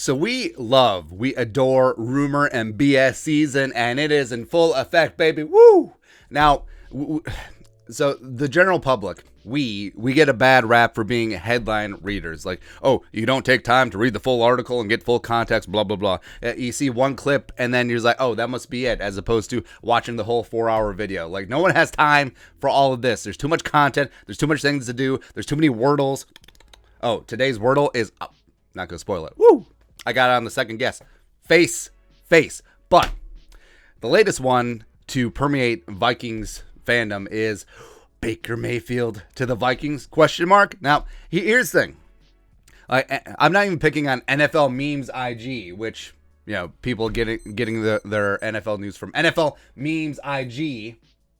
So we adore rumor and BS season, and it is in full effect, baby. Woo! Now, so the general public, we get a bad rap for being headline readers. Like, oh, you don't take time to read the full article and get full context, blah, blah, blah. You see one clip, and then you're like, oh, that must be it, as opposed to watching the whole 4-hour video. Like, no one has time for all of this. There's too much content. There's too much things to do. There's too many wordles. Oh, today's wordle is, not going to spoil it. Woo! I got it on the second guess. Face. But the latest one to permeate Vikings fandom is Baker Mayfield to the Vikings, ? Now, here's the thing. I'm not even picking on NFL Memes IG, which, you know, people getting their NFL news from NFL Memes IG.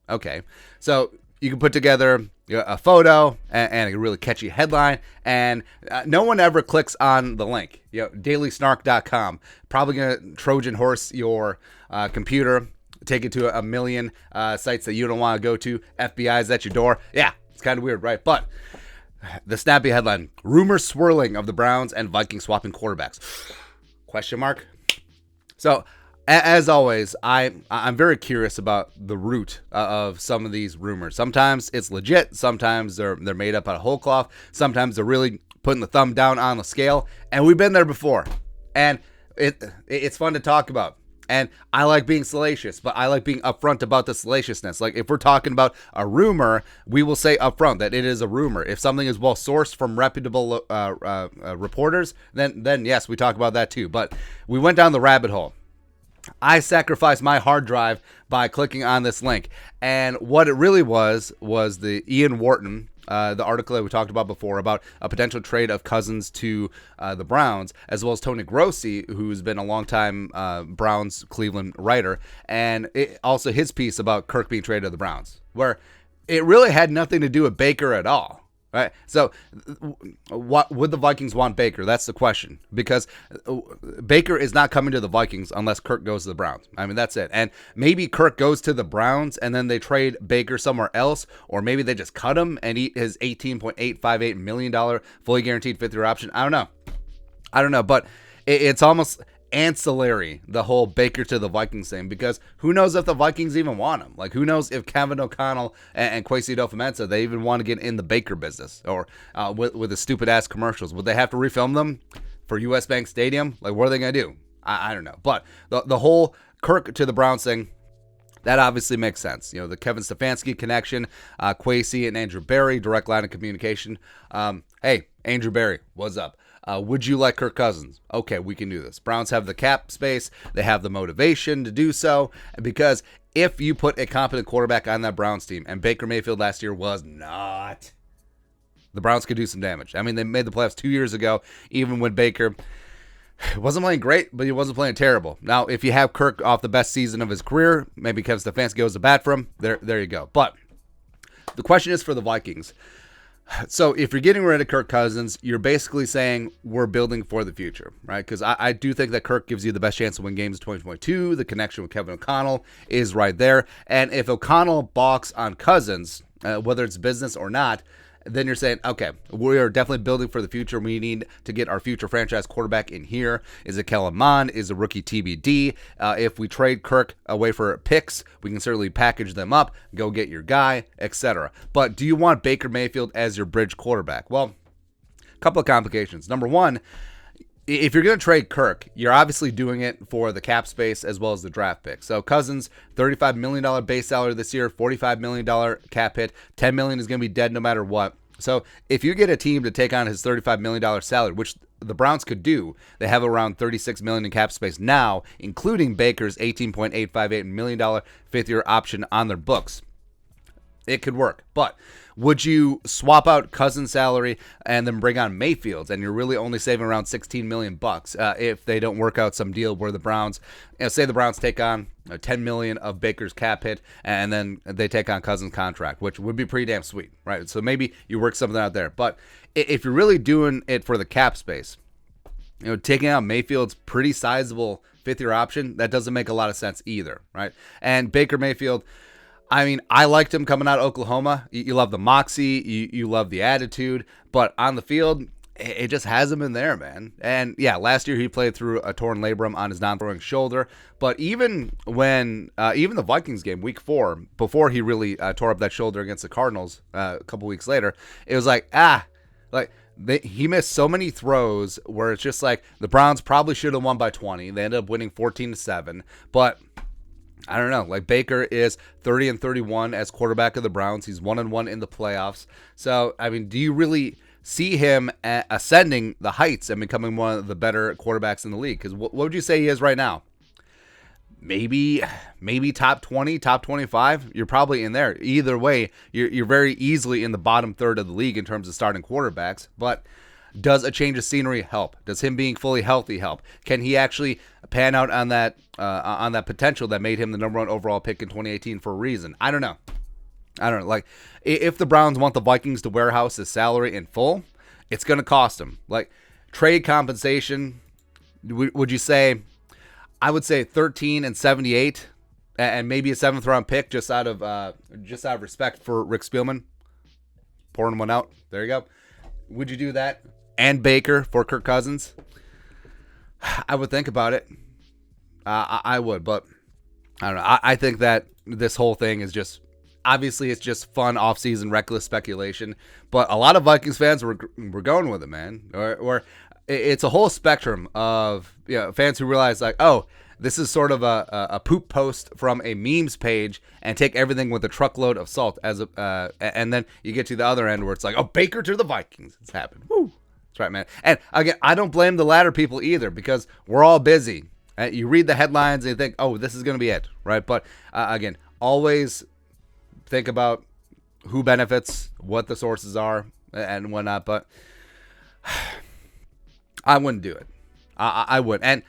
Okay, so you can put together a photo and a really catchy headline, and no one ever clicks on the link. You know, dailysnark.com. Probably going to Trojan horse your computer, take it to a million sites that you don't want to go to. FBI's at your door. Yeah, it's kind of weird, right? But the snappy headline, rumors swirling of the Browns and Vikings swapping quarterbacks. ? So, as always, I'm very curious about the root of some of these rumors. Sometimes it's legit. Sometimes they're made up out of whole cloth. Sometimes they're really putting the thumb down on the scale. And we've been there before. And it's fun to talk about. And I like being salacious, but I like being upfront about the salaciousness. Like, if we're talking about a rumor, we will say upfront that it is a rumor. If something is well sourced from reputable reporters, then yes, we talk about that too. But we went down the rabbit hole. I sacrificed my hard drive by clicking on this link. And what it really was the Ian Wharton, the article that we talked about before about a potential trade of Cousins to the Browns, as well as Tony Grossi, who's been a longtime Browns Cleveland writer, and also his piece about Kirk being traded to the Browns, where it really had nothing to do with Baker at all. Right. So what would the Vikings want Baker? That's the question, because Baker is not coming to the Vikings unless Kirk goes to the Browns. I mean, that's it. And maybe Kirk goes to the Browns and then they trade Baker somewhere else, or maybe they just cut him and eat his $18.858 million fully guaranteed fifth-year option. I don't know, but it's almost ancillary, the whole Baker to the Vikings thing, because who knows if the Vikings even want him? Like, who knows if Kevin O'Connell and Kwesi Adofo-Mensah, they even want to get in the Baker business, or with the stupid ass commercials. Would they have to refilm them for US Bank Stadium? Like, what are they gonna do? I don't know. But the whole Kirk to the Browns thing, that obviously makes sense. You know, the Kevin Stefanski connection, Kwesi and Andrew Berry, direct line of communication. Hey, Andrew Berry, what's up? Would you like Kirk Cousins? Okay, we can do this. Browns have the cap space. They have the motivation to do so. Because if you put a competent quarterback on that Browns team, and Baker Mayfield last year was not, the Browns could do some damage. I mean, they made the playoffs 2 years ago, even when Baker wasn't playing great, but he wasn't playing terrible. Now, if you have Kirk off the best season of his career, maybe Kevin Stefanski goes to bat for him. There you go. But the question is for the Vikings. So if you're getting rid of Kirk Cousins, you're basically saying we're building for the future, right? Because I do think that Kirk gives you the best chance to win games in 2022. The connection with Kevin O'Connell is right there. And if O'Connell balks on Cousins, whether it's business or not, then you're saying, okay, we are definitely building for the future. We need to get our future franchise quarterback in here. Is it Kellen Mond? Is a rookie TBD? If we trade Kirk away for picks, we can certainly package them up, go get your guy, etc. But do you want Baker Mayfield as your bridge quarterback? Well, a couple of complications. Number one, if you're going to trade Kirk, you're obviously doing it for the cap space as well as the draft pick. So Cousins, $35 million base salary this year, $45 million cap hit, $10 million is going to be dead no matter what. So if you get a team to take on his $35 million salary, which the Browns could do, they have around $36 million in cap space now, including Baker's $18.858 million fifth-year option on their books. It could work, but would you swap out Cousins' salary and then bring on Mayfield's, and you're really only saving around $16 million if they don't work out some deal where the Browns, say the Browns take on $10 million of Baker's cap hit, and then they take on Cousins' contract, which would be pretty damn sweet, right? So maybe you work something out there. But if you're really doing it for the cap space, you know, taking out Mayfield's pretty sizable fifth-year option, that doesn't make a lot of sense either, right? And Baker Mayfield, I mean, I liked him coming out of Oklahoma. You love the moxie, you love the attitude, but on the field, it just hasn't been there, man. And yeah, last year he played through a torn labrum on his non-throwing shoulder. But even when, even the Vikings game, week 4, before he really tore up that shoulder against the Cardinals a couple weeks later, it was like, he missed so many throws where it's just like the Browns probably should have won by 20. They ended up winning 14-7. But I don't know. Like, Baker is 30-31 as quarterback of the Browns. He's 1-1 in the playoffs. So, I mean, do you really see him ascending the heights and becoming one of the better quarterbacks in the league? Because what would you say he is right now? Maybe top 20, top 25. You're probably in there. Either way, you're very easily in the bottom third of the league in terms of starting quarterbacks. But does a change of scenery help? Does him being fully healthy help? Can he actually pan out on that potential that made him the number 1 overall pick in 2018 for a reason? I don't know. Like, if the Browns want the Vikings to warehouse his salary in full, it's going to cost him. Like, trade compensation, would you say? I would say 13-78, and maybe a 7th round pick just out of respect for Rick Spielman. Pouring one out. There you go. Would you do that? And Baker for Kirk Cousins? I would think about it. I would, but I don't know. I think that this whole thing is just, obviously it's just fun off-season reckless speculation, but a lot of Vikings fans were going with it, man. Or it's a whole spectrum of fans who realize, like, oh, this is sort of a poop post from a memes page, and take everything with a truckload of salt and then you get to the other end where it's like, oh, Baker to the Vikings. It's happened. Woo. That's right, man. And again, I don't blame the latter people either, because we're all busy. You read the headlines and you think, oh, this is going to be it, right? But again, always think about who benefits, what the sources are, and whatnot. But I wouldn't do it. I wouldn't. And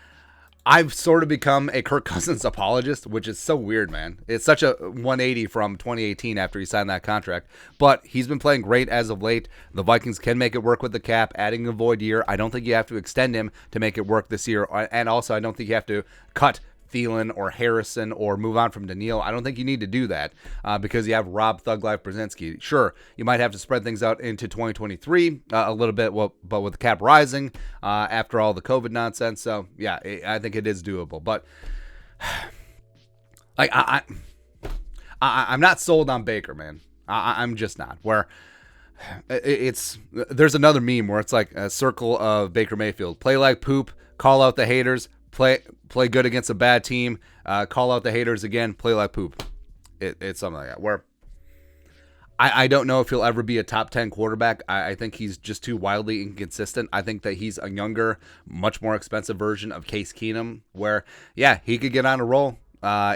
I've sort of become a Kirk Cousins apologist, which is so weird, man. It's such a 180 from 2018 after he signed that contract. But he's been playing great as of late. The Vikings can make it work with the cap, adding a void year. I don't think you have to extend him to make it work this year. And also, I don't think you have to cut Thielen or Harrison or move on from Daniil. I don't think you need to do that because you have Rob Thug Life Brzezinski. Sure, you might have to spread things out into 2023 a little bit, but with the cap rising after all the COVID nonsense. So, yeah, I think it is doable. But like I'm not sold on Baker, man. I'm just not. Where there's another meme where it's like a circle of Baker Mayfield. Play like poop, call out the haters, play good against a bad team, call out the haters again, play like poop. It's something like that. Where I don't know if he'll ever be a top 10 quarterback. I think he's just too wildly inconsistent. I think that he's a younger, much more expensive version of Case Keenum, where, yeah, he could get on a roll.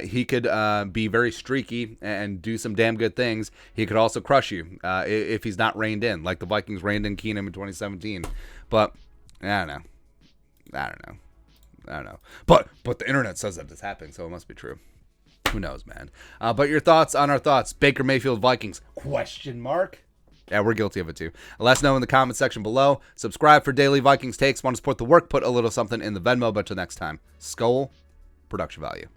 He could be very streaky and do some damn good things. He could also crush you if he's not reined in, like the Vikings reined in Keenum in 2017. But I don't know. But the internet says that it's happening, so it must be true. Who knows, man? But your thoughts on our thoughts. Baker Mayfield Vikings? ? Yeah, we're guilty of it too. Let us know in the comment section below. Subscribe for daily Vikings takes. Want to support the work? Put a little something in the Venmo. But till next time, Skull Production Value.